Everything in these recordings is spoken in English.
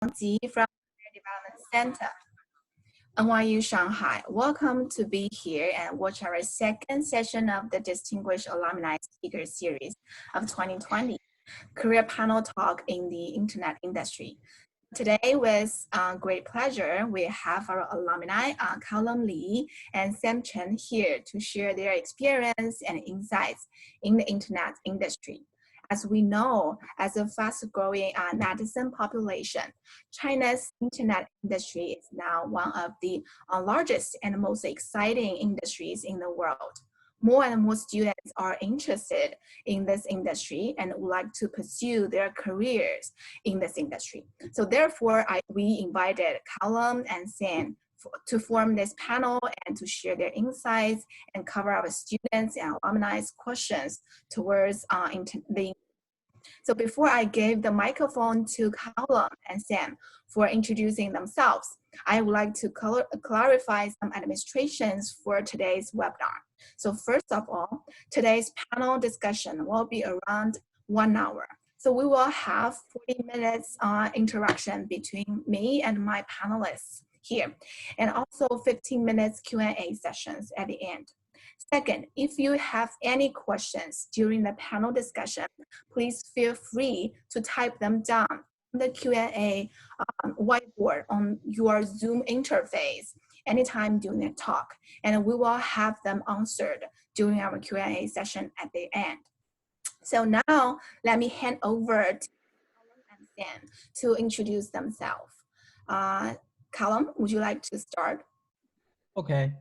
Sanji from the Development Center, NYU Shanghai. Welcome to be here and watch our second session of the Distinguished Alumni Speaker Series of 2020, Career Panel Talk in the Internet Industry. Today, with great pleasure, we have our alumni, Callum Li and Sam Chen here to share their experience and insights in the internet industry. As we know, as a fast-growing netizen population, China's internet industry is now one of the largest and most exciting industries in the world. More and more students are interested in this industry and would like to pursue their careers in this industry. So therefore, we invited Callum and Sam to form this panel and to share their insights and cover our students and alumni's questions towards the. So before I give the microphone to Callum and Sam for introducing themselves, I would like to clarify some administrations for today's webinar. So first of all, today's panel discussion will be around 1 hour. So we will have 40 minutes interaction between me and my panelists here, and also 15 minutes Q&A sessions at the end. Second, if you have any questions during the panel discussion, please feel free to type them down on the Q&A whiteboard on your Zoom interface anytime during the talk, and we will have them answered during our Q&A session at the end. So now, let me hand over to Callum and Sam to introduce themselves. Callum, would you like to start? Okay,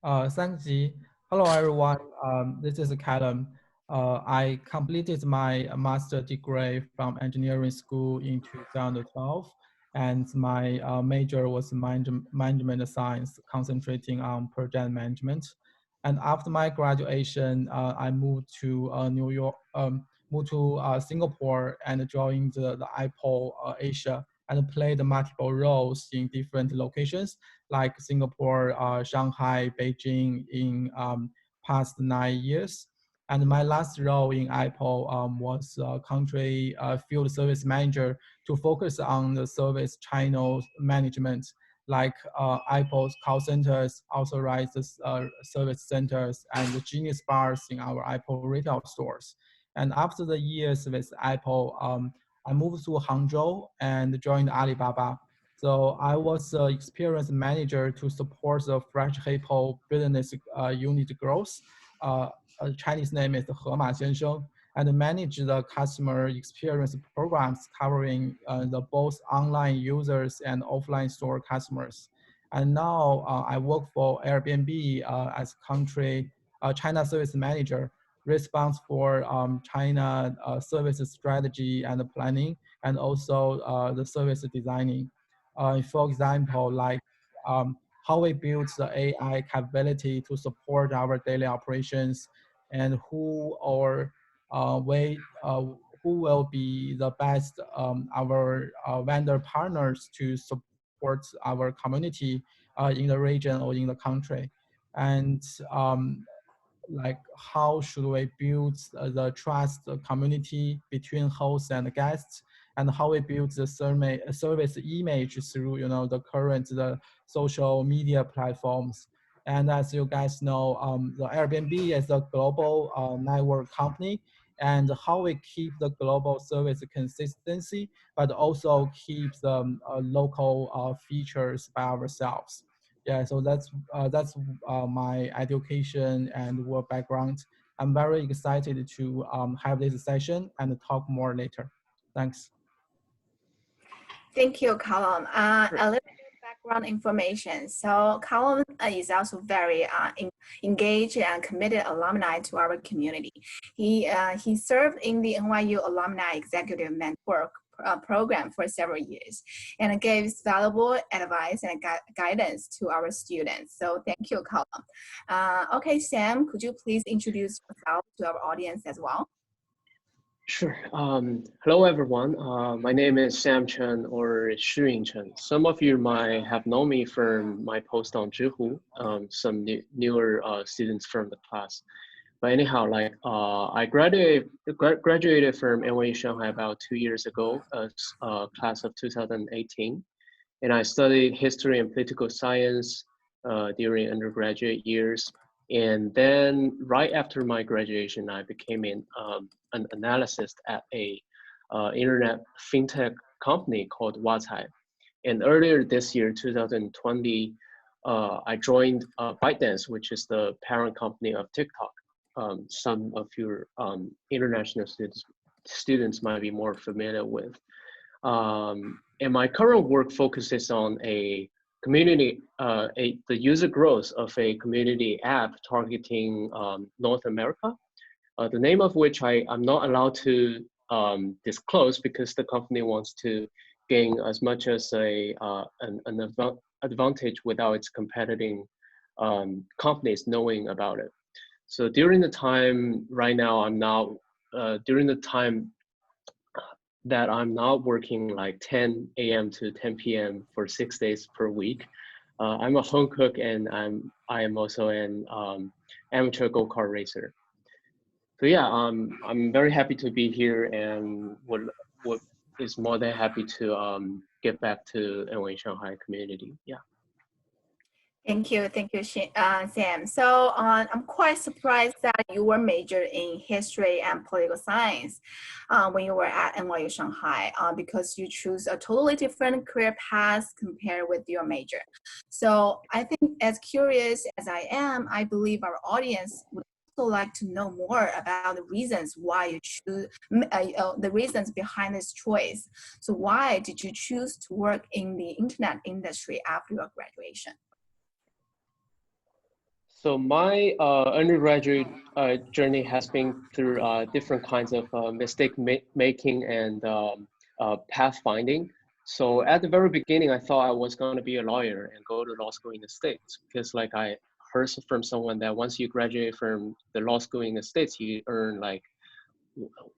Sanji. Hello, everyone. This is Callum. I completed my master's degree from engineering school in 2012, and my major was management science, concentrating on project management. And after my graduation, I moved to Singapore and joined the Apple Asia and played multiple roles in different locations like Singapore, Shanghai, Beijing in past 9 years. And my last role in Apple was country field service manager to focus on the service channel management, like Apple's call centers, authorized service centers, and the Genius bars in our Apple retail stores. And after the years with Apple, I moved to Hangzhou and joined Alibaba. So I was an experienced manager to support the Fresh Hippo business unit growth. Chinese name is Hema Xiansheng, and manage the customer experience programs covering the both online users and offline store customers. And now I work for Airbnb as country China service manager, responsible for China service strategy and planning, and also the service designing. For example, like how we build the AI capability to support our daily operations, and who will be the best our vendor partners to support our community in the region or in the country, and like how should we build the trust community between hosts and guests, and how we build the service image through the current social media platforms. And as you guys know, the Airbnb is a global network company, and how we keep the global service consistency, but also keep the local features by ourselves. Yeah, so that's my education and work background. I'm very excited to have this session and talk more later. Thanks. Thank you, Callum. A little bit of background information. So Callum is also very engaged and committed alumni to our community. He served in the NYU Alumni Executive Mentor program for several years and gives valuable advice and guidance to our students. So thank you, Callum. Okay, Sam, could you please introduce yourself to our audience as well? Sure. Hello, everyone. My name is Sam Chen, or Shuying Chen. Some of you might have known me from my post on Zhihu, some newer students from the class. But anyhow, like I graduated from NYU Shanghai about 2 years ago, as class of 2018, and I studied history and political science during undergraduate years. And then right after my graduation, I became an analyst at a internet fintech company called Wacai. And earlier this year, 2020, I joined ByteDance, which is the parent company of TikTok. Some of your international students might be more familiar with. And my current work focuses on a community, the user growth of a community app targeting North America, the name of which I'm not allowed to disclose because the company wants to gain as much as an advantage without its competing companies knowing about it. So during the time right now, during the time that I'm not working like 10 a.m. to 10 p.m. for 6 days per week. I'm a home cook and I am also an amateur go-kart racer. So yeah, I'm very happy to be here and would is more than happy to get back to NYU Shanghai community. Yeah. Thank you, Sam. So I'm quite surprised that you were majored in history and political science when you were at NYU Shanghai because you choose a totally different career path compared with your major. So I think as curious as I am, I believe our audience would also like to know more about the reasons why you choose, the reasons behind this choice. So why did you choose to work in the internet industry after your graduation? So my undergraduate journey has been through different kinds of mistake making and path finding. So at the very beginning, I thought I was going to be a lawyer and go to law school in the States because like I heard from someone that once you graduate from the law school in the States, you earn like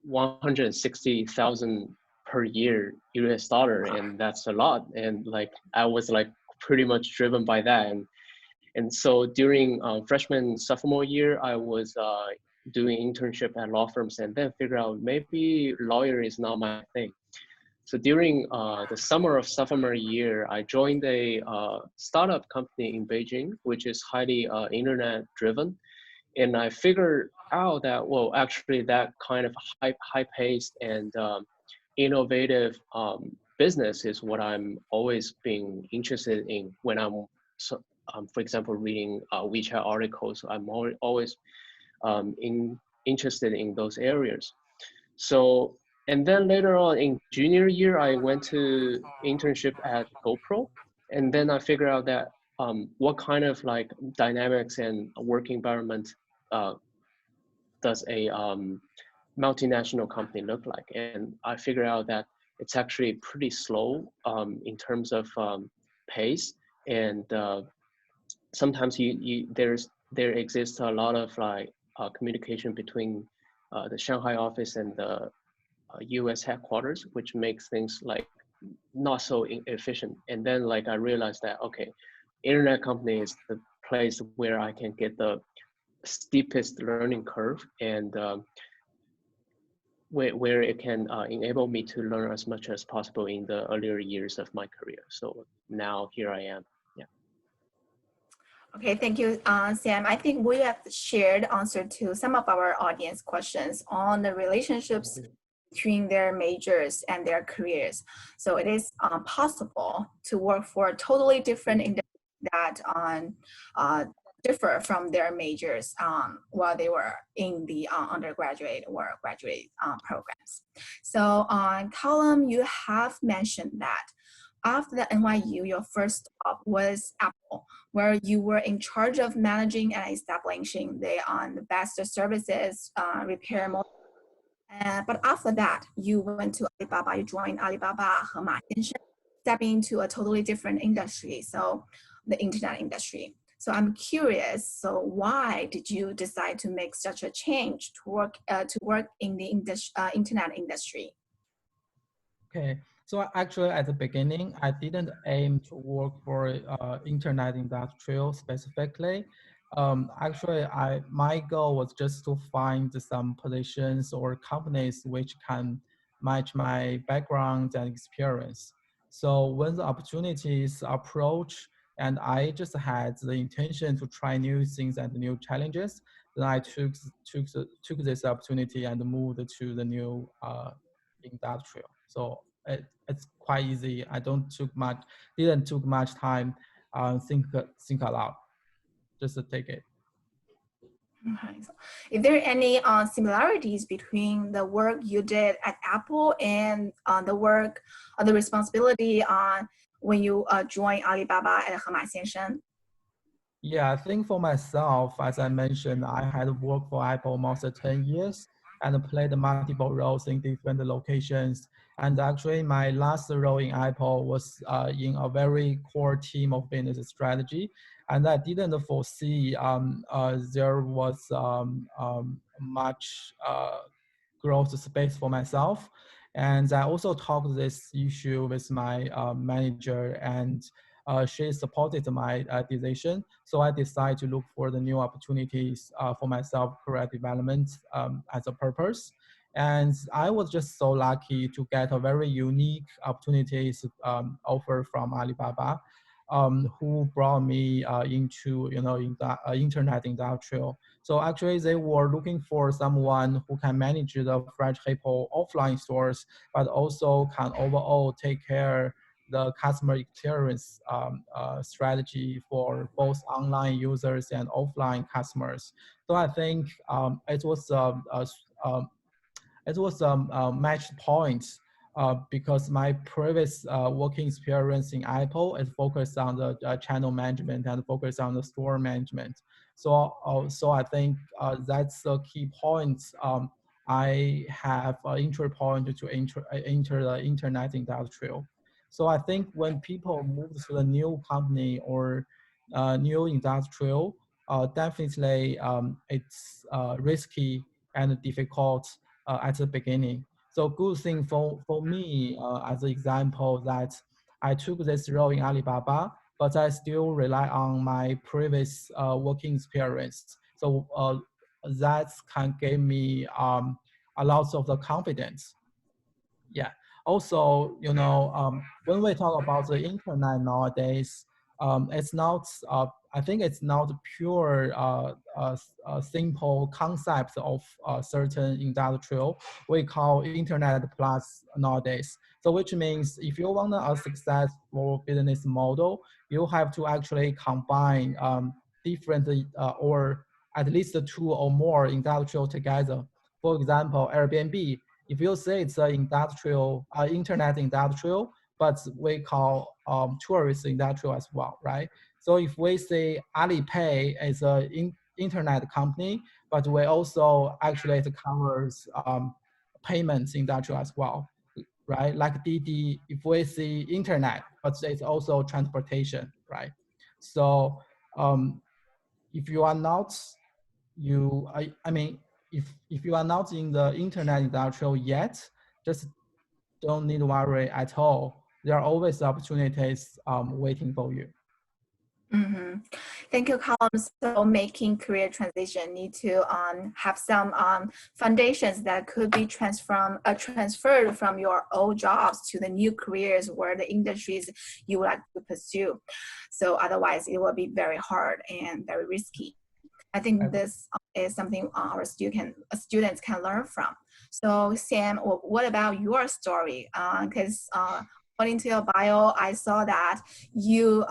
160,000 per year US dollar, and that's a lot. And like I was like pretty much driven by that. And so during freshman, sophomore year, I was doing internship at law firms and then figure out maybe lawyer is not my thing. So during the summer of sophomore year, I joined a startup company in Beijing, which is highly internet driven. And I figured out that, well, actually that kind of high-paced and innovative business is what I'm always being interested in when I'm for example, reading WeChat articles. I'm always interested in those areas. So, and then later on in junior year, I went to internship at GoPro. And then I figured out that what kind of like dynamics and work environment does a multinational company look like? And I figured out that it's actually pretty slow in terms of pace, and sometimes there exists a lot of like communication between the Shanghai office and the US headquarters, which makes things like not so efficient. And then like I realized that, okay, internet company is the place where I can get the steepest learning curve and where it can enable me to learn as much as possible in the earlier years of my career. So now here I am. Yeah. Okay, thank you, Sam. I think we have shared answer to some of our audience questions on the relationships between their majors and their careers. So it is possible to work for a totally different industry that differ from their majors while they were in the undergraduate or graduate programs. So Callum, you have mentioned that after the NYU, your first stop was Apple, where you were in charge of managing and establishing the best services repair model. But after that, you went to Alibaba, you joined Alibaba and Ma Xiansheng, stepping into a totally different industry, so the internet industry. So I'm curious, so why did you decide to make such a change to work in the internet industry? Okay, so actually at the beginning, I didn't aim to work for internet industrial specifically. Actually, my goal was just to find some positions or companies which can match my background and experience. So when the opportunities approach and I just had the intention to try new things and new challenges, then I took this opportunity and moved to the new industrial. So it's quite easy. I didn't took much time think a lot, just to take it. Okay. So, is there any similarities between the work you did at Apple and the work, the responsibility on when you joined Alibaba at 盒马鲜生? Yeah, I think for myself, as I mentioned, I had worked for Apple almost 10 years and played multiple roles in different locations. And actually, my last role in Apple was in a very core team of business strategy. And I didn't foresee there was much growth space for myself. And I also talked this issue with my manager, and she supported my decision. So I decided to look for the new opportunities for myself, career development as a purpose. And I was just so lucky to get a very unique opportunities offer from Alibaba, who brought me into in the internet industrial. So actually, they were looking for someone who can manage the French Hippo offline stores, but also can overall take care the customer experience strategy for both online users and offline customers. So I think it was a match point because my previous working experience in Apple is focused on the channel management and focused on the store management. So I think that's the key point. I have an entry point to enter the internet industrial. So I think when people move to the new company or new industrial, definitely it's risky and difficult at the beginning. So good thing for me as an example that I took this role in Alibaba, but I still rely on my previous working experience. So that can give me a lot of the confidence. Yeah. Also, when we talk about the internet nowadays, it's not. I think it's not pure simple concept of certain industrial. We call internet plus nowadays. So which means if you want a successful business model, you have to actually combine different or at least two or more industrial together. For example, Airbnb, if you say it's an industrial, internet industrial, but we call tourist industrial as well, right? So if we say Alipay is an internet company, but we also actually it covers payments industrial as well, right? Like Didi, if we see internet, but it's also transportation, right? So if you are not, I mean, if you are not in the internet industrial yet, just don't need to worry at all. There are always opportunities waiting for you. Mm-hmm. Thank you, Callum. So making career transition need to have some foundations that could be transferred from your old jobs to the new careers where the industries you would like to pursue. So otherwise, it will be very hard and very risky. I think this is something our students can learn from. So Sam, what about your story? Because according to your bio, I saw that you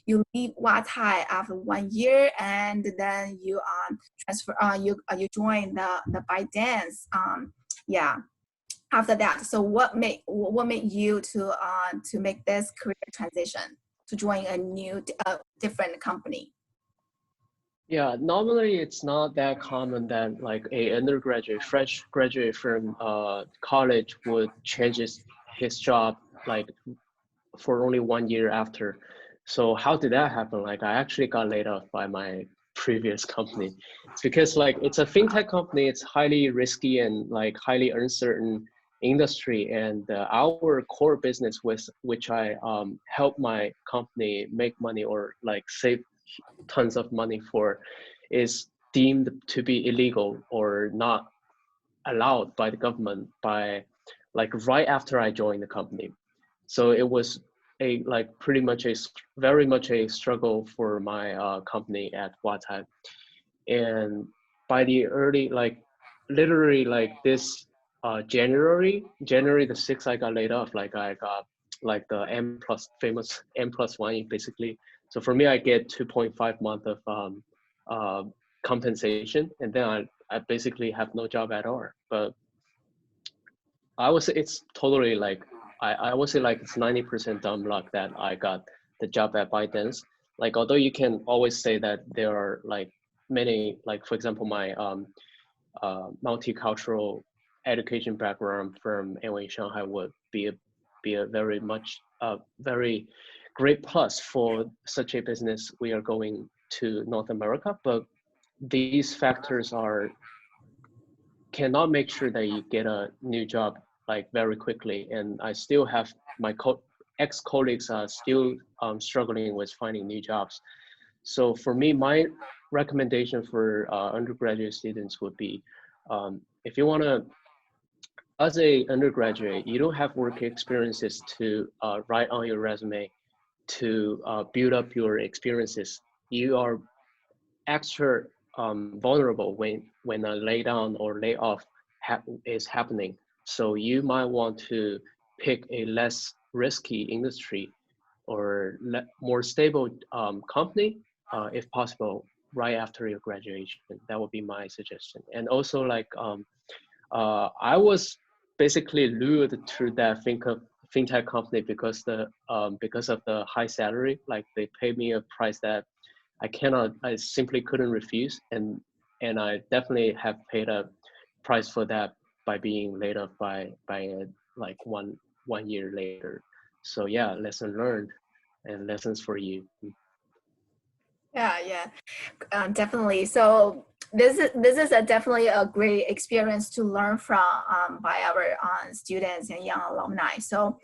leave Huatai after 1 year, and then you transfer you join the ByteDance. Yeah. After that, so what made you to make this career transition to join a new different company? Yeah, normally it's not that common that like a undergraduate, fresh graduate from college would change his job like for only 1 year after. So how did that happen? Like I actually got laid off by my previous company. It's because like it's a fintech company, it's highly risky and like highly uncertain industry, and our core business with which I help my company make money or like save tons of money for is deemed to be illegal or not allowed by the government by like right after I joined the company. So it was a like pretty much a very much a struggle for my company at ByteDance. And by the early like literally like this January the 6th, I got laid off. Like I got like the famous M+1 basically. So for me, I get 2.5 months of compensation, and then I basically have no job at all. But I would say it's totally like I would say like it's 90% dumb luck that I got the job at ByteDance. Like although you can always say that there are like many, like for example my multicultural education background from NYU Shanghai would be a very much very great plus for such a business we are going to North America. But these factors cannot make sure that you get a new job like very quickly. And I still have my ex-colleagues are still struggling with finding new jobs. So for me, my recommendation for undergraduate students would be, if you want to, as a undergraduate, you don't have work experiences to write on your resume to build up your experiences. You are extra vulnerable when a lay down or layoff is happening. So you might want to pick a less risky industry or more stable company, if possible, right after your graduation. That would be my suggestion. And also like, I was basically lured to that fintech company because of the high salary. Like they paid me a price that I simply couldn't refuse. And I definitely have paid a price for that by being laid off by like one year later. So yeah, lesson learned and lessons for you. Yeah, definitely. So this is definitely a great experience to learn from by our students and young alumni. So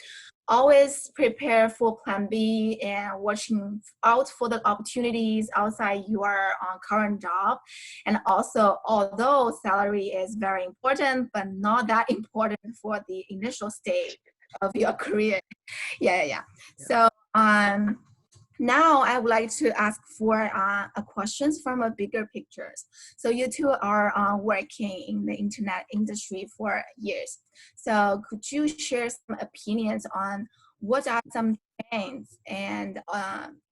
always prepare for plan B and watching out for the opportunities outside your current job. And also, although salary is very important, but not that important for the initial stage of your career. Yeah. So now I would like to ask for a questions from a bigger pictures. So you two are working in the internet industry for years. So could you share some opinions on what are some trends and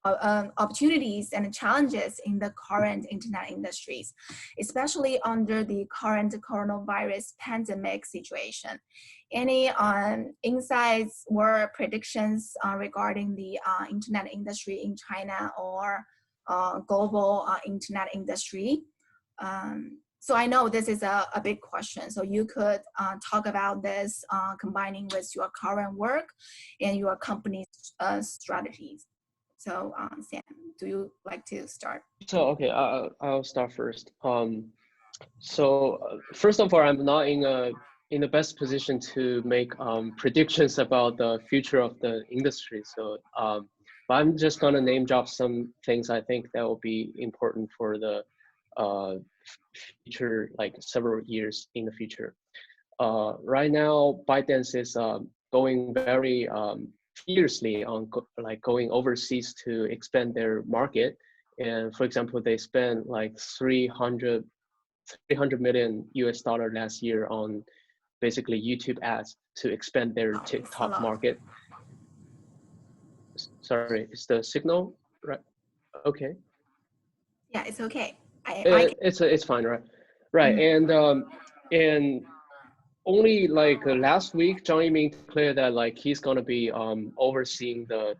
opportunities and challenges in the current internet industries, especially under the current coronavirus pandemic situation? Any insights or predictions regarding the internet industry in China or global internet industry? So I know this is a big question. So you could talk about this combining with your current work and your company's strategies. So Sam, do you like to start? So okay, I'll start first. So first of all, I'm not in the best position to make predictions about the future of the industry. So but I'm just gonna name drop some things I think that will be important for the future, like several years in the future. Right now, ByteDance is going very fiercely on going overseas to expand their market. And for example, they spent like 300 million US dollar last year on basically YouTube ads to expand their TikTok market. Sorry, is the signal right? Okay. Yeah, it's okay. It's fine, right? Right, and only like last week, Zhang Yiming declared that like he's gonna be overseeing the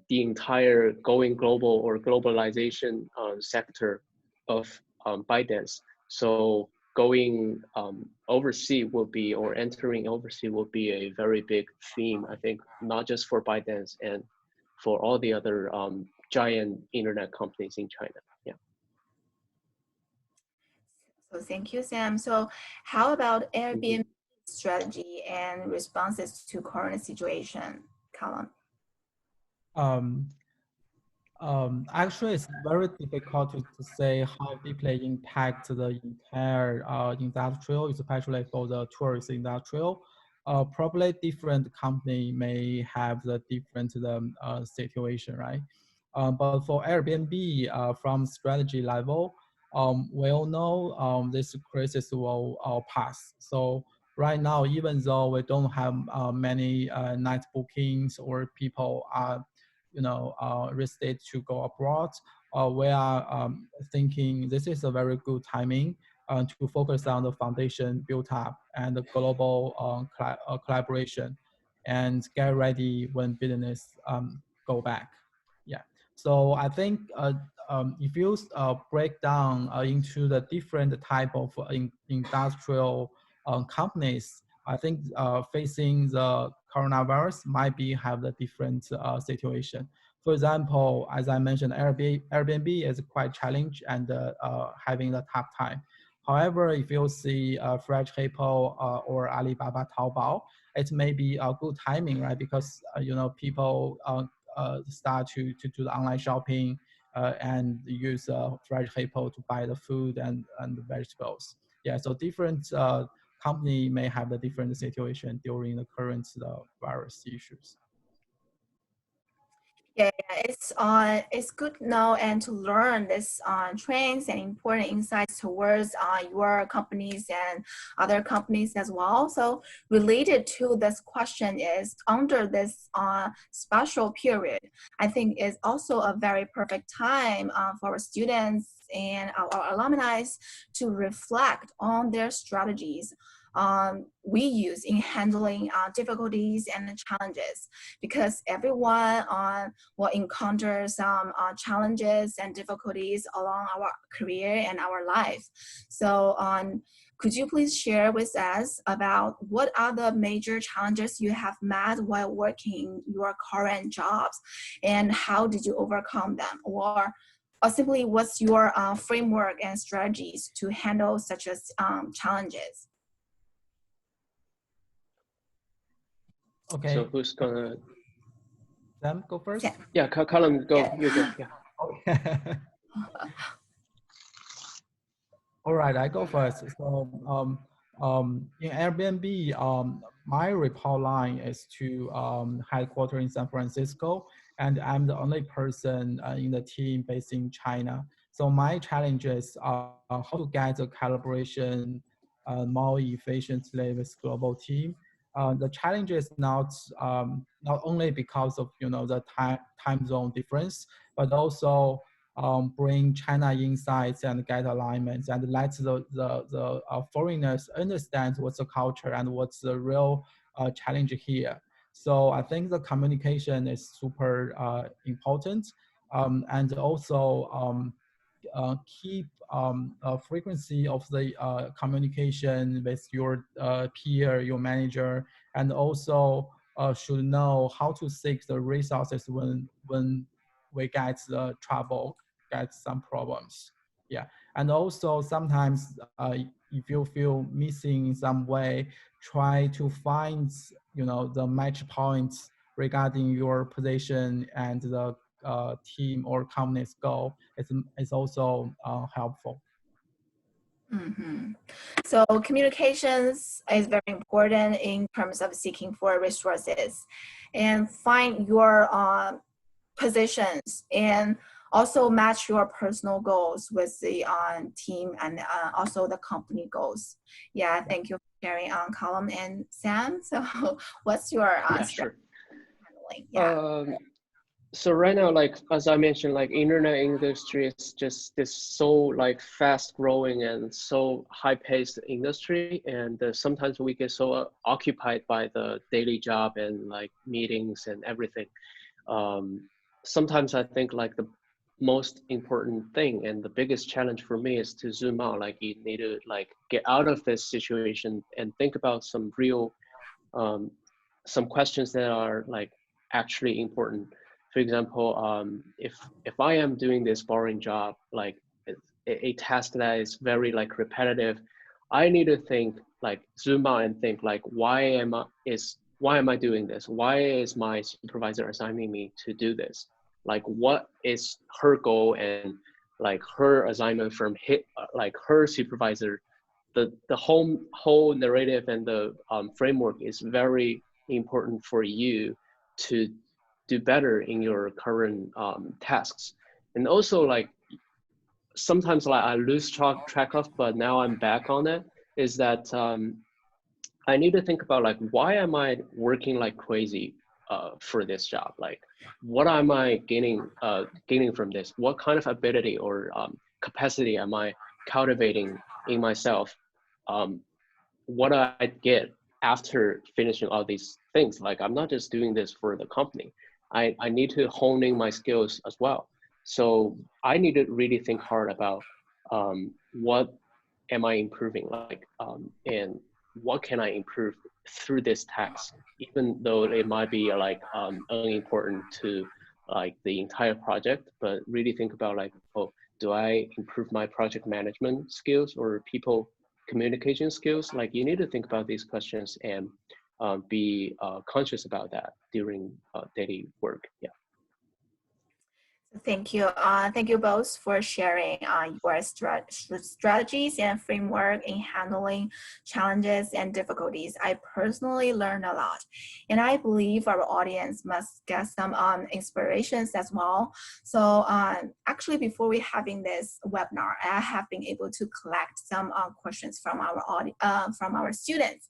entire going global or globalization sector of ByteDance. So going overseas will be, or entering overseas will be a very big theme, I think, not just for ByteDance and for all the other giant internet companies in China. Yeah. So thank you, Sam. So how about Airbnb strategy and responses to current situation, Callum? Actually, it's very difficult to say how deeply impact the entire industrial, especially for the tourist industrial. Probably different company may have the different situation, right? But for Airbnb, from strategy level, we all know this crisis will pass. So right now, even though we don't have many night bookings or people are ready to go abroad, we are thinking this is a very good timing to focus on the foundation built up and the global collaboration and get ready when business go back. Yeah. So I think if you break down into the different type of industrial companies, I think facing the coronavirus might be have the different situation. For example, as I mentioned, Airbnb is quite challenged and having a tough time. However, if you see Fresh Hippo or Alibaba Taobao, it may be a good timing, right? Because people start to do the online shopping and use Fresh Hippo to buy the food and the vegetables. Yeah, so different company may have a different situation during the current virus issues. Yeah, it's good to know and to learn this trends and important insights towards your companies and other companies as well. So related to this question is under this special period, I think is also a very perfect time for our students and our alumni to reflect on their strategies we use in handling difficulties and challenges, because everyone will encounter some challenges and difficulties along our career and our life. So could you please share with us about what are the major challenges you have met while working your current jobs and how did you overcome them? Or simply what's your framework and strategies to handle such as challenges? Okay. So who's gonna? Sam, go first. Yeah, Callum, go. Yeah. You go. Yeah. Okay. All right, I go first. So in Airbnb, my report line is to headquarters in San Francisco, and I'm the only person in the team based in China. So my challenge is how to get the collaboration more efficiently with global team. The challenge is not only because of the time zone difference, but also bring China insights and get alignments and let the foreigners understand what's the culture and what's the real challenge here. So I think the communication is super important, and also keep frequency of the communication with your peer, your manager, and also should know how to seek the resources when we get the trouble, get some problems. Yeah, and also sometimes if you feel missing in some way, try to find the match points regarding your position and the team or company's goal. It's also helpful. Mm-hmm. So communications is very important in terms of seeking for resources and find your positions and also match your personal goals with the team and also the company goals. Yeah, thank you for sharing on Callum and Sam. So what's your Yeah, strategy sure. handling? Yeah. So right now, like as I mentioned, like internet industry is just this so like fast growing and so high paced industry, and sometimes we get so occupied by the daily job and like meetings and everything. Sometimes I think like the most important thing and the biggest challenge for me is to zoom out. Like you need to like get out of this situation and think about some real, some questions that are like actually important. For example, if I am doing this boring job, like a task that is very like repetitive, I need to think like zoom out and think like why am I doing this? Why is my supervisor assigning me to do this? like what is her goal and like her assignment from like her supervisor. The whole narrative and the framework is very important for you to do better in your current tasks. And also like sometimes like I lose track of, but now I'm back on it, is that I need to think about like, why am I working like crazy for this job? Like, what am I gaining from this? What kind of ability or capacity am I cultivating in myself? What do I get after finishing all these things? Like, I'm not just doing this for the company. I need to hone in my skills as well. So I need to really think hard about what am I improving, like, and what can I improve through this task, even though it might be like unimportant to like the entire project, but really think about like, oh, do I improve my project management skills or people communication skills? Like you need to think about these questions and be conscious about that during daily work. Yeah. Thank you. Thank you both for sharing your strategies and framework in handling challenges and difficulties. I personally learned a lot, and I believe our audience must get some inspirations as well. So actually, before we having this webinar, I have been able to collect some questions from our students.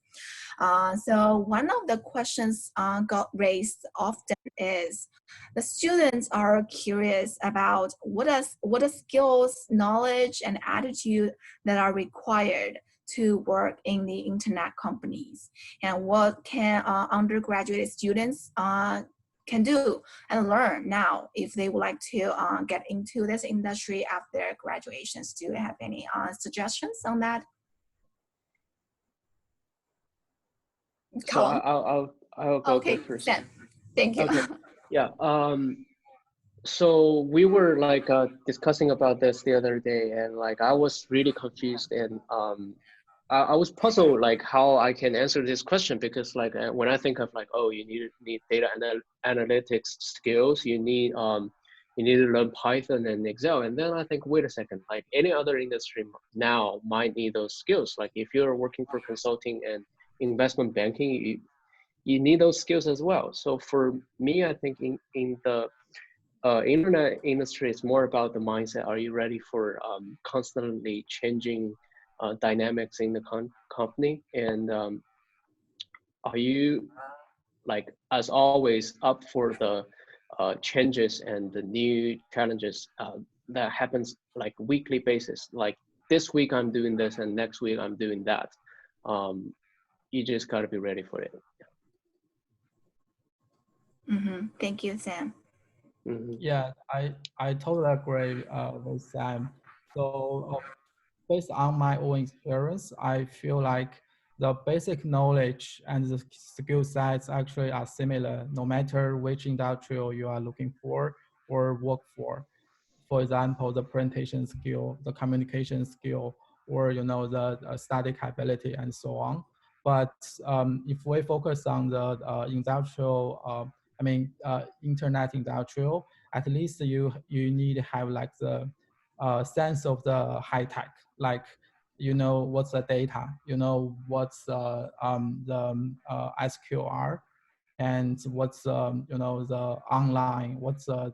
So one of the questions got raised often is the students are curious about what are skills, knowledge, and attitude that are required to work in the internet companies, and what can undergraduate students can do and learn now if they would like to get into this industry after graduations. Do you have any suggestions on that? So Callum? I'll go Okay, first. Sam. Thank you. Okay. Yeah. So we were like discussing about this the other day, and like I was really confused, and I was puzzled like how I can answer this question, because like when I think of like, oh, you need data analytics skills, you need to learn Python and Excel, and then I think, wait a second, like any other industry now might need those skills. Like if you're working for consulting and investment banking, you need those skills as well. So for me, I think in the internet industry, it's more about the mindset. Are you ready for constantly changing dynamics in the company? And are you, like, as always, up for the changes and the new challenges that happens like weekly basis? Like this week I'm doing this and next week I'm doing that. You just got to be ready for it. Mm-hmm. Thank you, Sam. Mm-hmm. Yeah, I totally agree with Sam. So based on my own experience, I feel like the basic knowledge and the skill sets actually are similar, no matter which industrial you are looking for or work for. For example, the presentation skill, the communication skill, or the static ability and so on. But if we focus on the industrial, internet industrial, at least you need to have like the sense of the high tech, like what's the data, what's SQR, and what's the online, what's the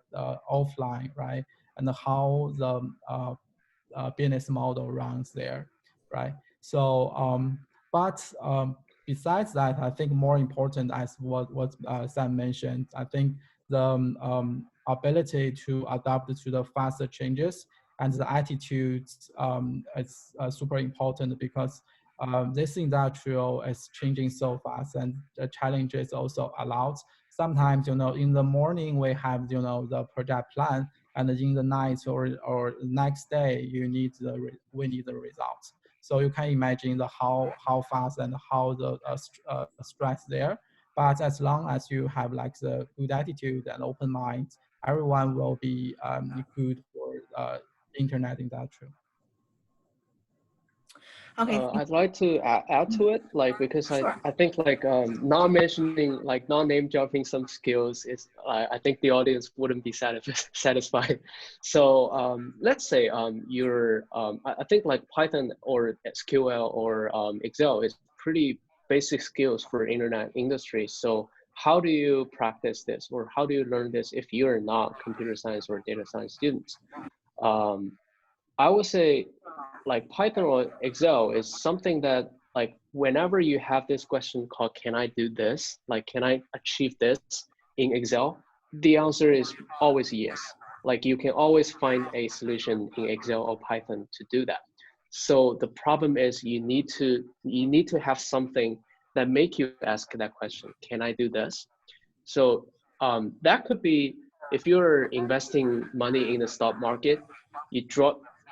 offline, right? And how the business model runs there, right? So, besides that, I think more important, as what Sam mentioned, I think the ability to adapt to the faster changes and the attitude is super important, because this industrial is changing so fast, and the challenges also a lot. Sometimes, in the morning we have, the project plan, and in the night or next day we need the results. So you can imagine how fast and how the stress there. But as long as you have like the good attitude and open mind, everyone will be good for internet industry. Okay, I'd like to add to it, like because sure. I think like not mentioning like not name dropping some skills is I think the audience wouldn't be satisfied. So let's say you're I think like Python or SQL or Excel is pretty basic skills for internet industry. So how do you practice this or how do you learn this if you're not computer science or data science students? Um, I would say like Python or Excel is something that like whenever you have this question called, can I do this? Like, can I achieve this in Excel? The answer is always yes. Like you can always find a solution in Excel or Python to do that. So the problem is you need to have something that make you ask that question. Can I do this? So that could be if you're investing money in the stock market, you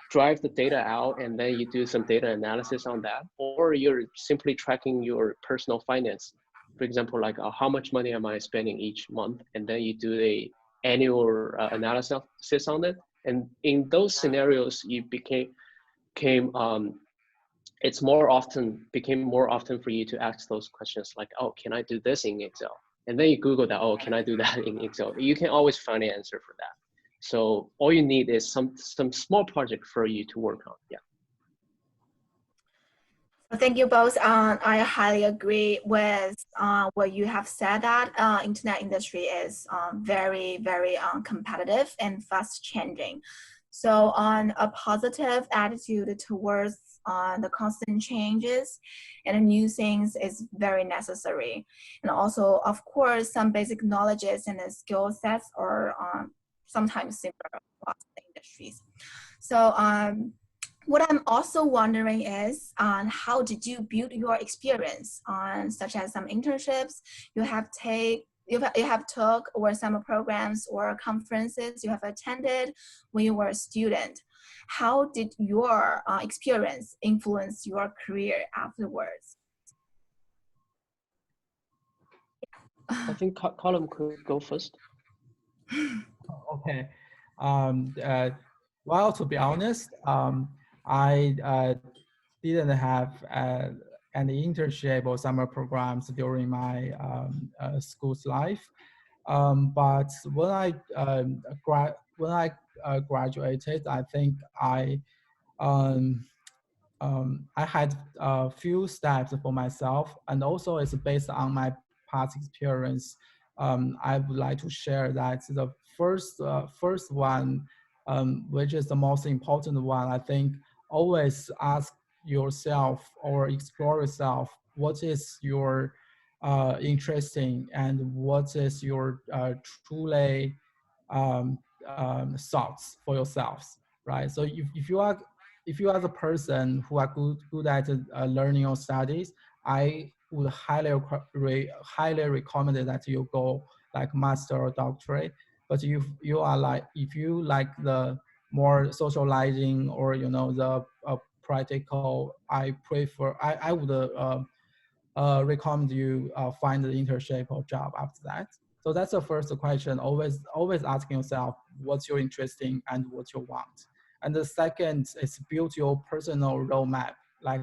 drive the data out and then you do some data analysis on that, or you're simply tracking your personal finance. For example, like how much money am I spending each month, and then you do a annual analysis on it. And in those scenarios, you came it's more often became more often for you to ask those questions like, oh, can I do this in Excel? And then you Google that, oh, can I do that in Excel? You can always find an answer for that. So all you need is some small project for you to work on. Yeah. Thank you both. I highly agree with what you have said that internet industry is very, very competitive and fast changing. So on a positive attitude towards the constant changes and new things is very necessary. And also, of course, some basic knowledges and skill sets are sometimes similar across the industries. So what I'm also wondering is how did you build your experience on such as some internships you have took or summer programs or conferences you have attended when you were a student? How did your experience influence your career afterwards? I think Callum could go first. Okay. Well, to be honest, I didn't have any internship or summer programs during my school's life. But when I graduated, I think um, I had a few steps for myself, and also it's based on my past experience. I would like to share that the first one, which is the most important one, I think always ask yourself or explore yourself what is your interesting and what is your truly thoughts for yourselves, right? So if you are the person who are good at learning or studies, I would highly recommend that you go like master or doctorate. But if you are like, if you like the more socializing or the practical, I would recommend you find the internship or job after that. So that's the first question. Always asking yourself what's your interesting and what you want. And the second is build your personal roadmap. Like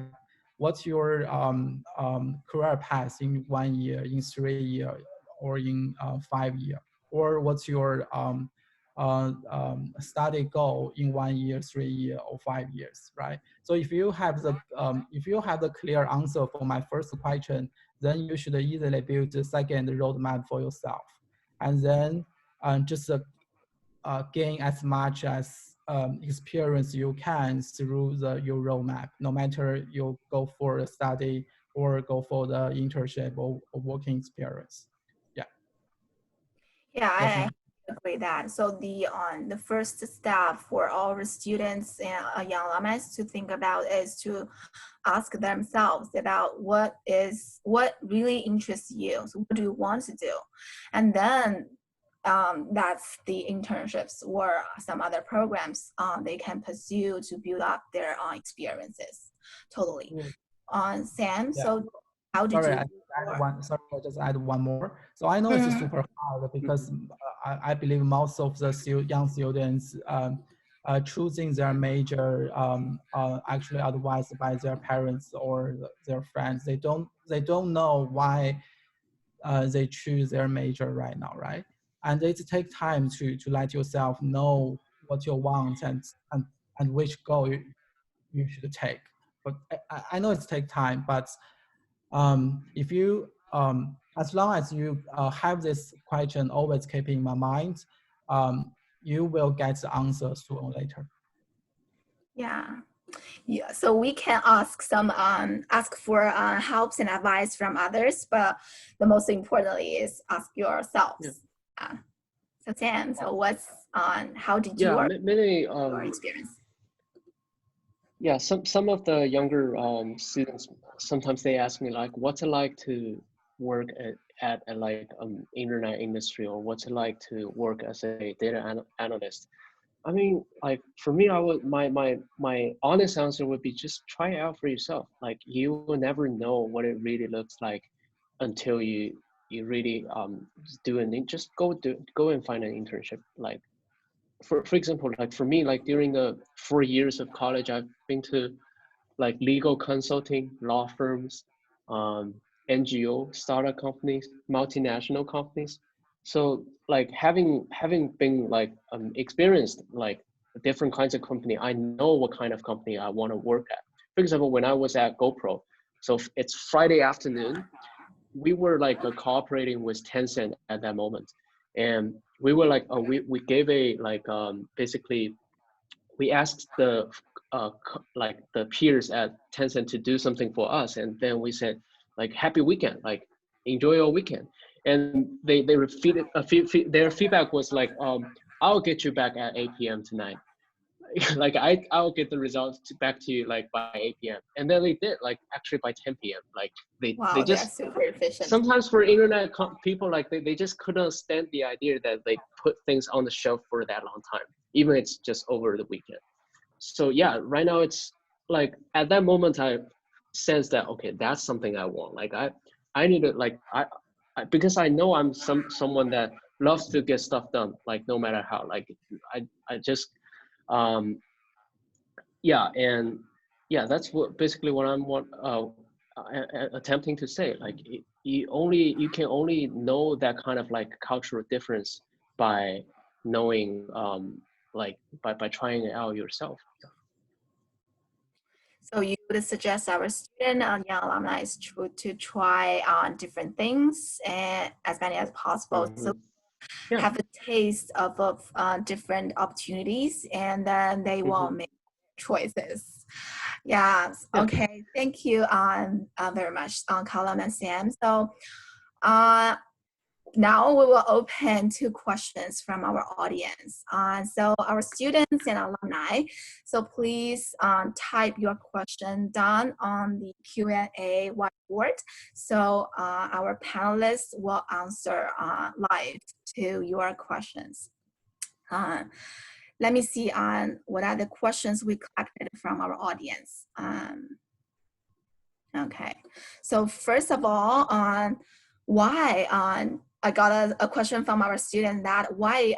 what's your career path in 1 year, in 3 year, or in 5 year, or what's your study goal in 1 year, 3 year, or 5 years, right? So if you have the clear answer for my first question, then you should easily build the second roadmap for yourself, and then just gain as much as experience you can through your roadmap, no matter you go for a study or go for the internship or working experience. Yeah. Yeah, That's I agree that. So the first step for our students and young alumni to think about is to ask themselves about what really interests you. So what do you want to do? And then that's the internships or some other programs they can pursue to build up their experiences. Totally. Sam, yeah. so how did Sorry, you? I just add one more. So I know it's super hard because I believe most of the young students choosing their major actually advised by their parents or their friends. They don't know why they choose their major right now, right? And it takes time to let yourself know what you want and which goal you should take. But I know it takes time, but if you as long as you have this question always keep in my mind, you will get the answer sooner or later. Yeah, so we can ask for helps and advice from others, but the most importantly is ask yourselves. So Sam, so what's how did you work many your experience? Yeah, some of the younger students, sometimes they ask me like, what's it like to work at like internet industry, or what's it like to work as a data analyst? I mean, like for me, my honest answer would be just try it out for yourself. Like you will never know what it really looks like until you really do it. Just go and find an internship. Like for example, like for me, like during the 4 years of college, I've been to like legal consulting, law firms, NGO, startup companies, multinational companies. So like having been like experienced like different kinds of company, I know what kind of company I want to work at. For example, when I was at GoPro, so it's Friday afternoon, we were like cooperating with Tencent at that moment, and we were like we gave a like basically we asked the like the peers at Tencent to do something for us, and then we said like happy weekend, like enjoy your weekend, and they repeated their feedback was like I'll get you back at 8 p.m. tonight. Like I'll get the results back to you like by 8 p.m. And then they did like actually by 10 p.m. Like they just super efficient. Sometimes for internet people, like they just couldn't stand the idea that they put things on the shelf for that long time, even it's just over the weekend. So yeah, right now it's like at that moment I sense that okay, that's something I want. Like I need to like I because I know I'm someone that loves to get stuff done, like no matter how. Like I just yeah, and yeah, that's what basically what I'm attempting to say. Like you can only know that kind of like cultural difference by knowing like by trying it out yourself. So you would suggest our student young alumni to try on different things and as many as possible. So have a taste of different opportunities, and then they will make choices. Yes. Okay. Thank you very much, Callum and Sam. So now we will open to questions from our audience. So our students and alumni, so please type your question down on the Q&A whiteboard. So our panelists will answer live to your questions. Let me see what are the questions we collected from our audience. Okay, so first of all, why I got a question from our student that why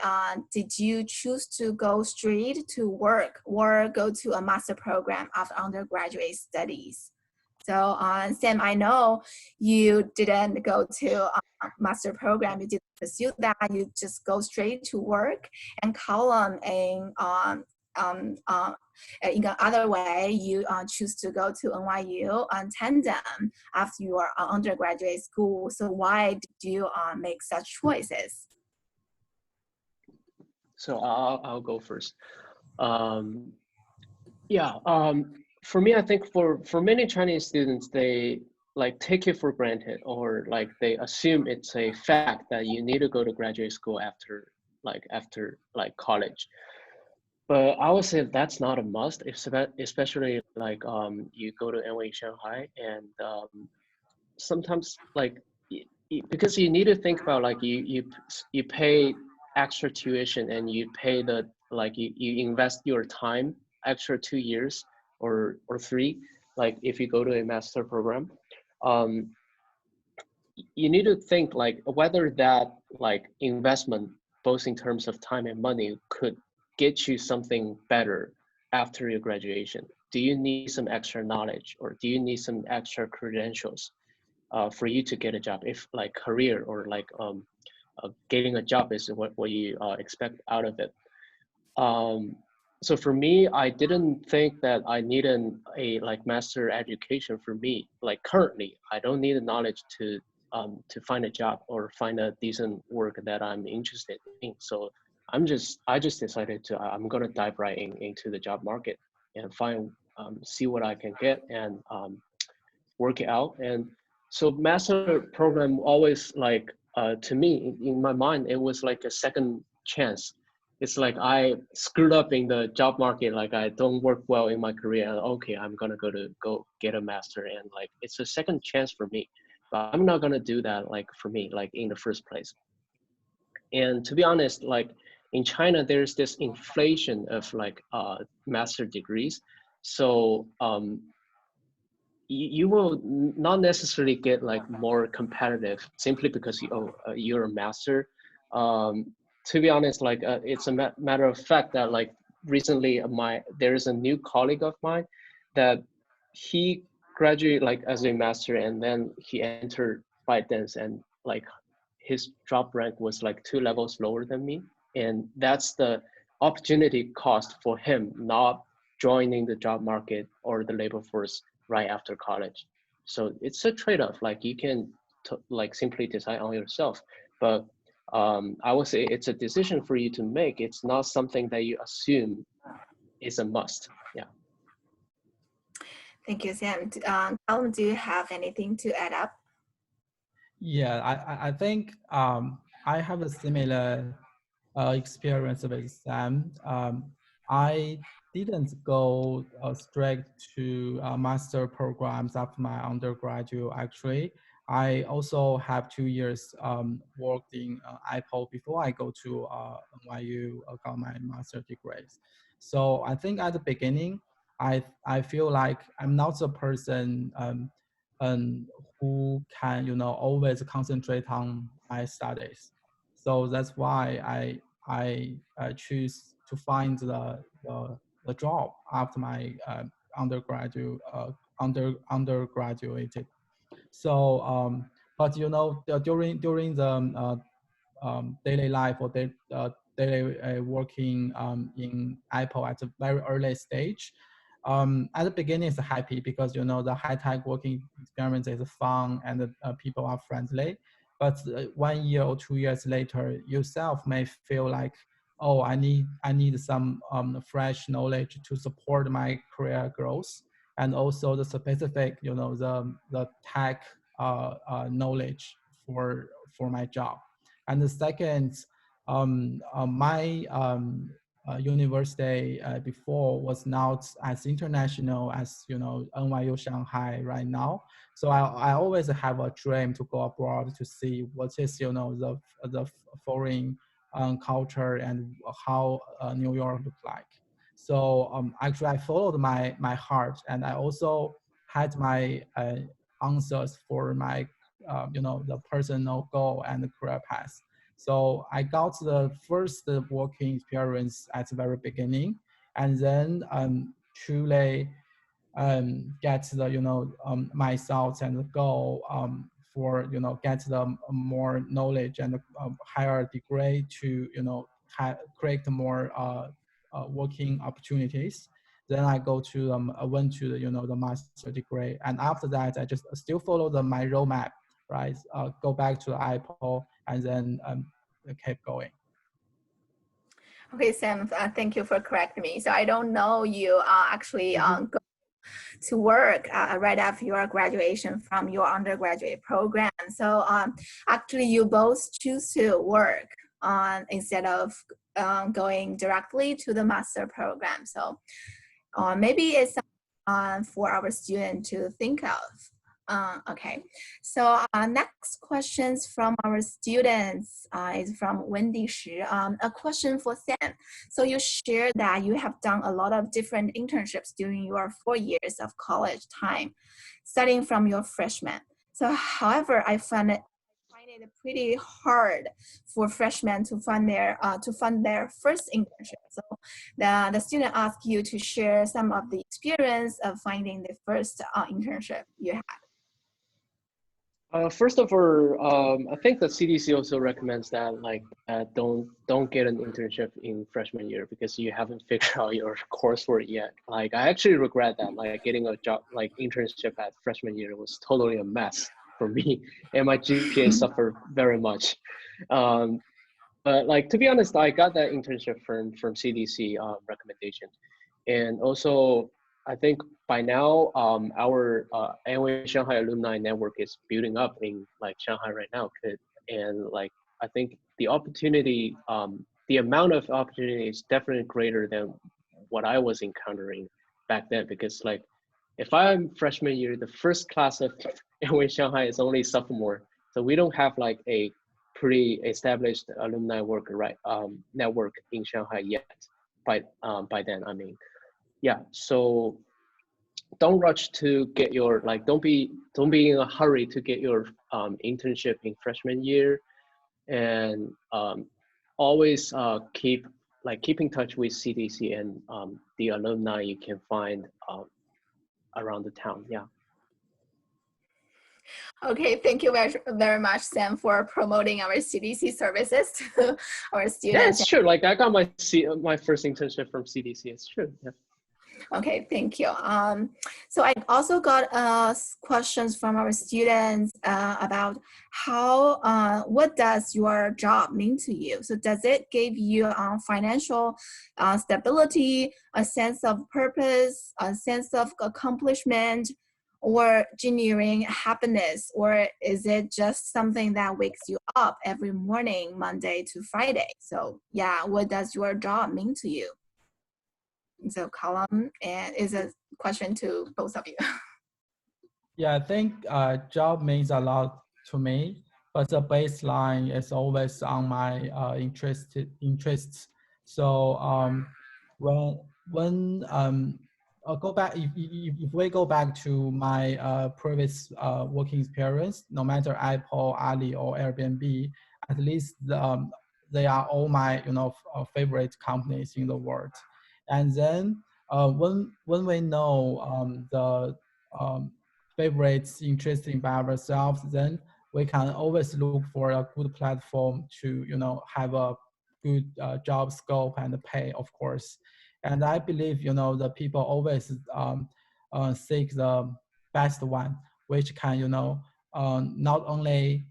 did you choose to go straight to work or go to a master program after undergraduate studies? So Sam, I know you didn't go to a master program, you didn't pursue that, you just go straight to work. And Callum, in another way, you choose to go to NYU Tandon after your undergraduate school. So why did you make such choices? So I'll go first. For me, I think for many Chinese students, they like take it for granted, or like they assume it's a fact that you need to go to graduate school after college. But I would say that's not a must, especially like you go to NYU Shanghai, and sometimes like because you need to think about like you pay extra tuition, and you pay the like you invest your time extra 2 years or 3, like if you go to a master program, you need to think like whether that like investment, both in terms of time and money, could get you something better after your graduation? Do you need some extra knowledge, or do you need some extra credentials for you to get a job? If like career or like getting a job is what you expect out of it. So for me, I didn't think that I needed a like master education. For me, like currently, I don't need the knowledge to find a job or find a decent work that I'm interested in. So I just decided I'm gonna dive right into the job market and see what I can get and work it out. And so master program always like to me in my mind, it was like a second chance. It's like I screwed up in the job market, like I don't work well in my career, and okay, I'm gonna go get a master, and like it's a second chance for me. But I'm not gonna do that like for me, like in the first place. And to be honest, like in China, there's this inflation of like master degrees. So you will not necessarily get like more competitive simply because you're a master. To be honest, like it's a matter of fact that like recently there is a new colleague of mine that he graduated like as a master, and then he entered ByteDance, and like his job rank was like 2 levels lower than me, and that's the opportunity cost for him not joining the job market or the labor force right after college. So it's a trade-off. Like you can like simply decide on yourself, but I would say it's a decision for you to make. It's not something that you assume is a must. Yeah. Thank you, Sam. Callum, do you have anything to add up? Yeah, I think I have a similar experience with Sam. I didn't go straight to master programs after my undergraduate. Actually, I also have 2 years worked in Apple before I go to NYU got my master degrees. So I think at the beginning, I feel like I'm not a person who can always concentrate on my studies. So that's why I choose to find the job after my undergraduated. So but during the daily life or daily working in Apple at a very early stage. At the beginning, it's happy because the high-tech working experience is fun and people are friendly. But 1 year or 2 years later, yourself may feel like, oh, I need some fresh knowledge to support my career growth, and also the specific, the tech knowledge for my job. And the second, my university before was not as international as NYU Shanghai right now. So I always have a dream to go abroad to see what is the foreign culture and how New York look like. So actually I followed my heart, and I also had my answers for my the personal goal and the career path. So I got the first working experience at the very beginning, and then truly get the my thoughts and the goal for get the more knowledge and higher degree to create more working opportunities. Then I went to the master degree, and after that I just still follow my roadmap, right? Go back to Apple and then keep going. Okay, Sam, thank you for correcting me. So I don't know you actually go to work right after your graduation from your undergraduate program. So actually you both choose to work instead of going directly to the master program. So maybe it's for our student to think of. Okay, so next questions from our students is from Wendy Shi. A question for Sam. So you shared that you have done a lot of different internships during your 4 years of college time, starting from your freshman. So however, I find it it pretty hard for freshmen to fund their first internship. So the student asked you to share some of the experience of finding the first internship you had. First of all, I think the CDC also recommends that don't get an internship in freshman year because you haven't figured out your coursework yet. Like I actually regret that. Like getting a job like internship at freshman year was totally a mess for me, and my GPA suffered very much. But like to be honest, I got that internship from CDC recommendation, and also I think by now our NYU Shanghai alumni network is building up in like Shanghai right now, and like I think the opportunity, the amount of opportunity is definitely greater than what I was encountering back then, because like if I'm freshman year, the first class of NYU Shanghai is only sophomore, so we don't have like a pre-established alumni work network in Shanghai yet. By then, I mean, yeah. So don't rush to get your don't be in a hurry to get your internship in freshman year, and always keep in touch with CDC and the alumni you can find around the town. Yeah. Okay, thank you very much, Sam, for promoting our CDC services to our students. Yeah, it's true. Like I got my first internship from CDC. It's true. Yeah. Okay, thank you. So I also got questions from our students about what does your job mean to you? So does it give you financial stability, a sense of purpose, a sense of accomplishment, or genuine happiness, or is it just something that wakes you up every morning, Monday to Friday? So yeah, what does your job mean to you? So Callum, and is a question to both of you. Yeah, I think job means a lot to me, but the baseline is always on my interests. So when I'll go back, if we go back to my previous working experience, no matter Apple, Ali, or Airbnb, at least they are all my favorite companies in the world. And then when we know the favorites interesting by ourselves, then we can always look for a good platform to have a good job scope and pay, of course. And I believe the people always seek the best one, which can not only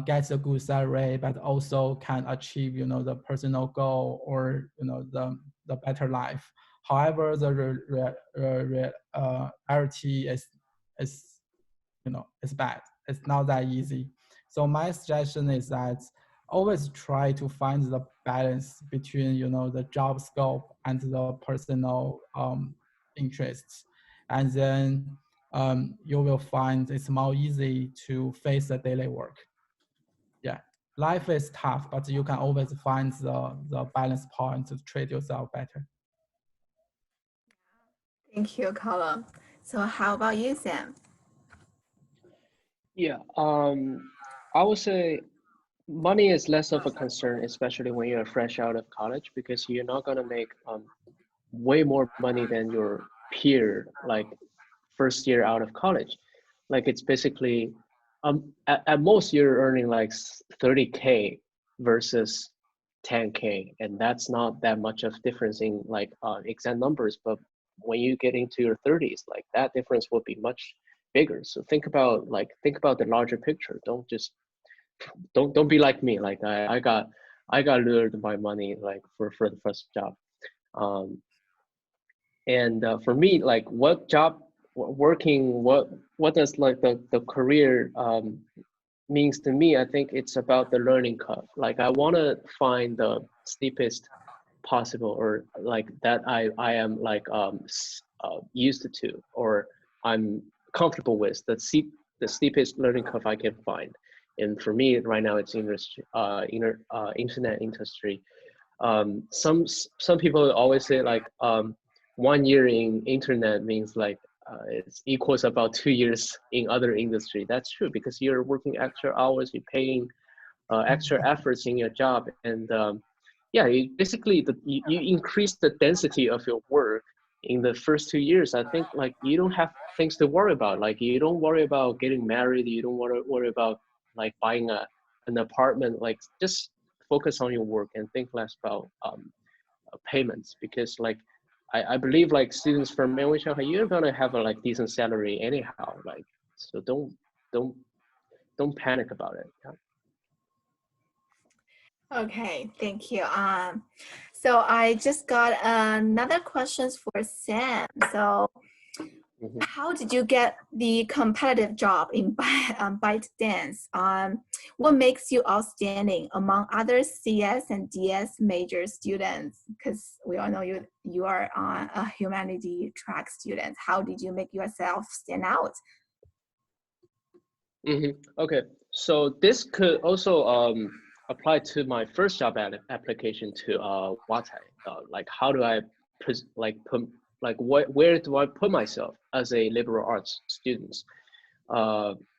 gets a good salary, but also can achieve the personal goal or the better life. However, the reality is it's bad. It's not that easy. So my suggestion is that always try to find the balance between the job scope and the personal interests, and then you will find it's more easy to face the daily work. Yeah, life is tough, but you can always find the balance point to treat yourself better. Thank you, Callum. So how about you, Sam? Yeah, I would say money is less of a concern, especially when you're fresh out of college, because you're not gonna make way more money than your peer, like first year out of college. Like it's basically, at most you're earning like 30K versus 10K, and that's not that much of difference in like exact numbers. But when you get into your 30s, like that difference will be much bigger. So think about the larger picture. Don't be like me. Like I got lured by money like for the first job. And for me, like what does like the career means to me? I think it's about the learning curve. Like I want to find the steepest possible, or like that I am like used to, or I'm comfortable with, the steepest learning curve I can find. And for me right now, it's internet industry. Some people always say like 1 year in internet means like it's equals about 2 years in other industry. That's true because you're working extra hours, you're paying extra efforts in your job, and yeah, you increase the density of your work in the first 2 years. I think like you don't have things to worry about. Like you don't worry about getting married. You don't worry about like buying an apartment. Like just focus on your work and think less about payments, because like I believe like students from NYU Shanghai, you're gonna have a like decent salary anyhow. Like so don't don't panic about it. Yeah. Okay, thank you. So I just got another questions for Sam. So Mhm. how did you get the competitive job in ByteDance? What makes you outstanding among other CS and DS major students? Because we all know you are a humanity track student. How did you make yourself stand out? Okay, so this could also apply to my first job application to Watai. Like, how do I where do I put myself as a liberal arts student?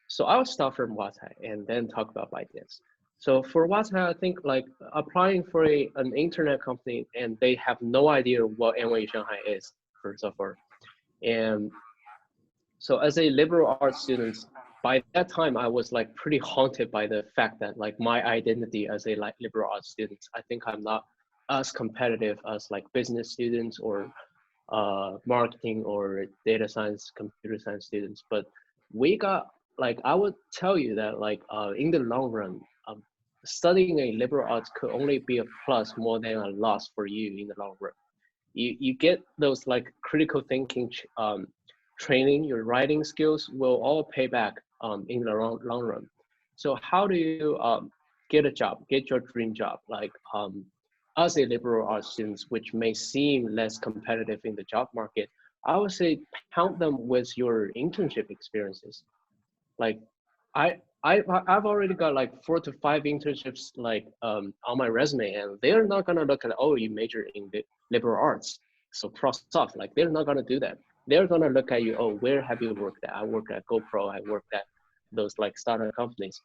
So I'll start from Watai and then talk about ByteDance. So for Watai, I think like applying for an internet company and they have no idea what NYU Shanghai is, first of all. And so as a liberal arts student, by that time I was like pretty haunted by the fact that like my identity as a like liberal arts student, I think I'm not as competitive as like business students or marketing or data science, computer science students. But we got like, I would tell you that like in the long run, studying a liberal arts could only be a plus more than a loss for you in the long run. You get those like critical thinking training, your writing skills will all pay back in the long run. So how do you get a job, get your dream job, like as a liberal arts student, which may seem less competitive in the job market? I would say count them with your internship experiences. Like I've already got like 4 to 5 internships like on my resume, and they're not gonna look at, oh, you major in the liberal arts, so cross off. Like they're not gonna do that. They're gonna look at you, oh, where have you worked at? I worked at GoPro, I worked at those like startup companies.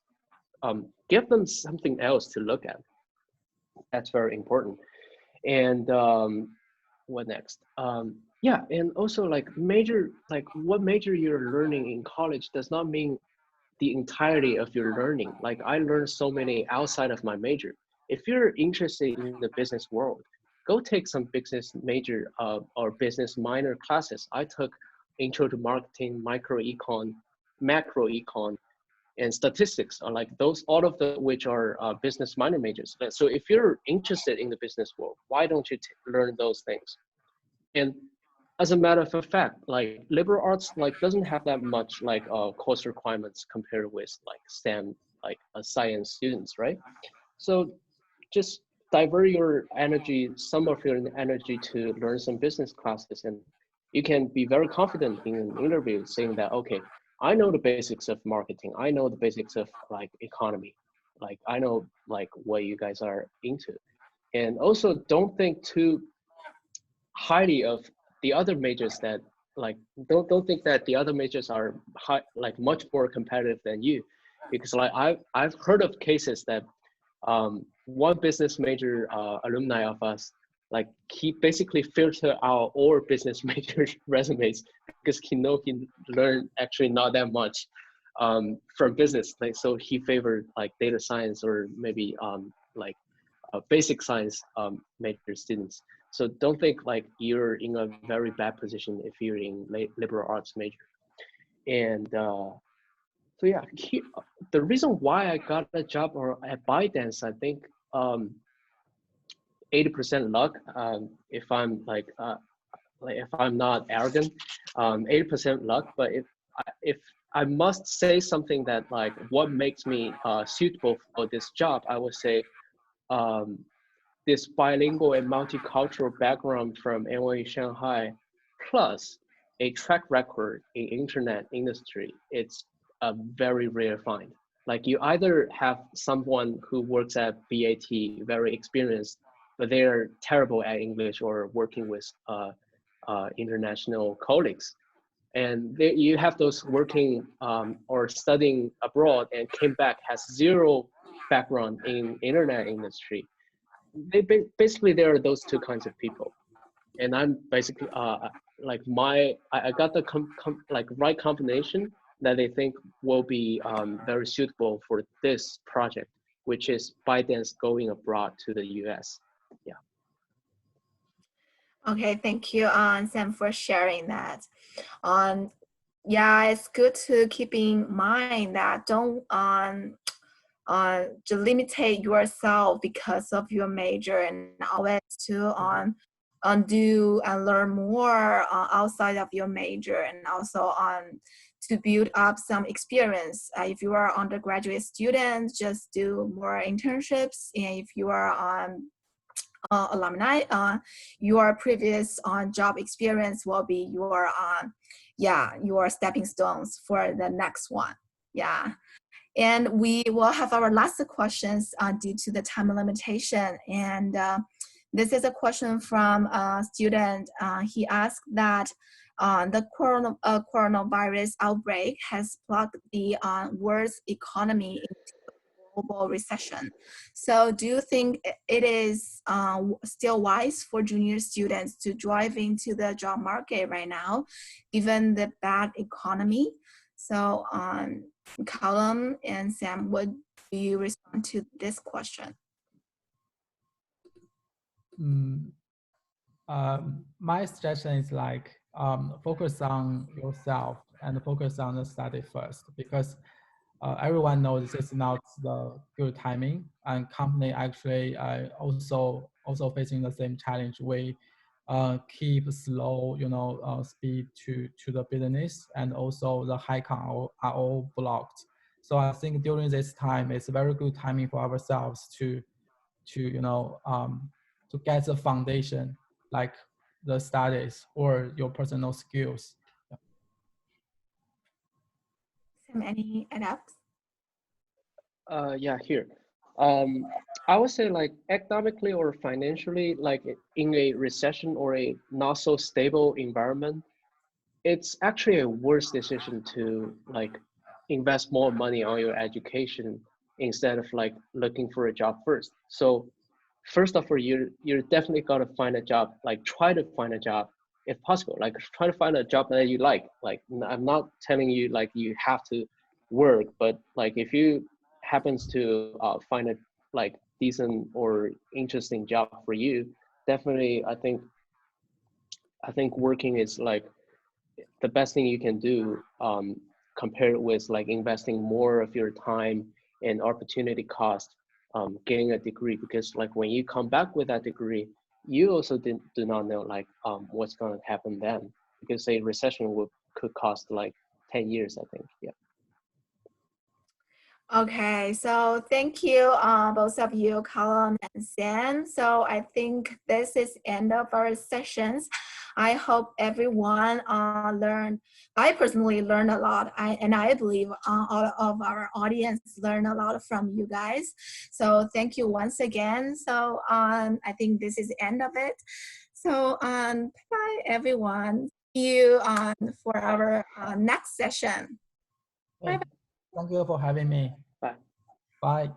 Give them something else to look at. That's very important. And what next? Yeah, and also like what major you're learning in college does not mean the entirety of your learning. Like I learned so many outside of my major. If you're interested in the business world, go take some business major or business minor classes. I took intro to marketing, micro econ, macro econ, and statistics are like those, all of the which are business minor majors. So if you're interested in the business world, why don't you learn those things? And as a matter of fact, like liberal arts like doesn't have that much like course requirements compared with like STEM, like science students, right? So just divert your energy, some of your energy to learn some business classes, and you can be very confident in an interview saying that, okay, I know the basics of marketing. I know the basics of like economy. Like I know like what you guys are into. And also don't think too highly of the other majors that like don't think that the other majors are like much more competitive than you, because like I've heard of cases that one business major alumni of us, like he basically filtered out all business major resumes because he know he learned actually not that much from business. Like so he favored like data science or maybe basic science major students. So don't think like you're in a very bad position if you're in liberal arts major. And so yeah, the reason why I got a job or at ByteDance, I think 80% luck. If I'm like if I'm not arrogant, 80% luck. But if I must say something that like what makes me suitable for this job, I would say this bilingual and multicultural background from NYU Shanghai, plus a track record in internet industry, it's a very rare find. Like you either have someone who works at BAT, very experienced, but they're terrible at English or working with international colleagues, And you have those working or studying abroad and came back, has zero background in internet industry. Basically there are those two kinds of people, and I'm basically like I got the like right combination that they think will be very suitable for this project, which is ByteDance going abroad to the US. Yeah. Okay, thank you, Sam, for sharing that. Yeah, it's good to keep in mind that don't to limitate yourself because of your major, and always to do and learn more outside of your major, and also to build up some experience. If you are undergraduate student, just do more internships, and if you are alumni, your previous job experience will be your stepping stones for the next one. Yeah. And we will have our last questions due to the time limitation. And this is a question from a student. He asked that the coronavirus outbreak has plugged the world's economy into a global recession. So do you think it is still wise for junior students to drive into the job market right now, given the bad economy? So Callum and Sam, would you respond to this question? My suggestion is like focus on yourself and focus on the study first, because everyone knows this is not the good timing, and company actually also facing the same challenge. We keep slow, speed to the business, and also the hike are all blocked. So I think during this time, it's a very good timing for ourselves to get the foundation, like the studies or your personal skills. Sam, any add-ups? Yeah, here. I would say like economically or financially, like in a recession or a not so stable environment, it's actually a worse decision to like invest more money on your education instead of like looking for a job first. So first of all, you're definitely gotta find a job, like try to find a job if possible, like try to find a job that you like. Like I'm not telling you like you have to work, but like if you happens to find a like decent or interesting job for you, definitely I think working is like the best thing you can do compared with like investing more of your time and opportunity cost getting a degree, because like when you come back with that degree, you also do not know like what's going to happen then, because a recession could cost like 10 years, I think. Yeah. Okay, so thank you, both of you, Callum and Sam. So I think this is end of our sessions. I hope everyone learned. I personally learned a lot, and I believe all of our audience learned a lot from you guys. So thank you once again. So I think this is the end of it. So bye everyone. See you for our next session. Bye. Thank you for having me. Bye. Bye.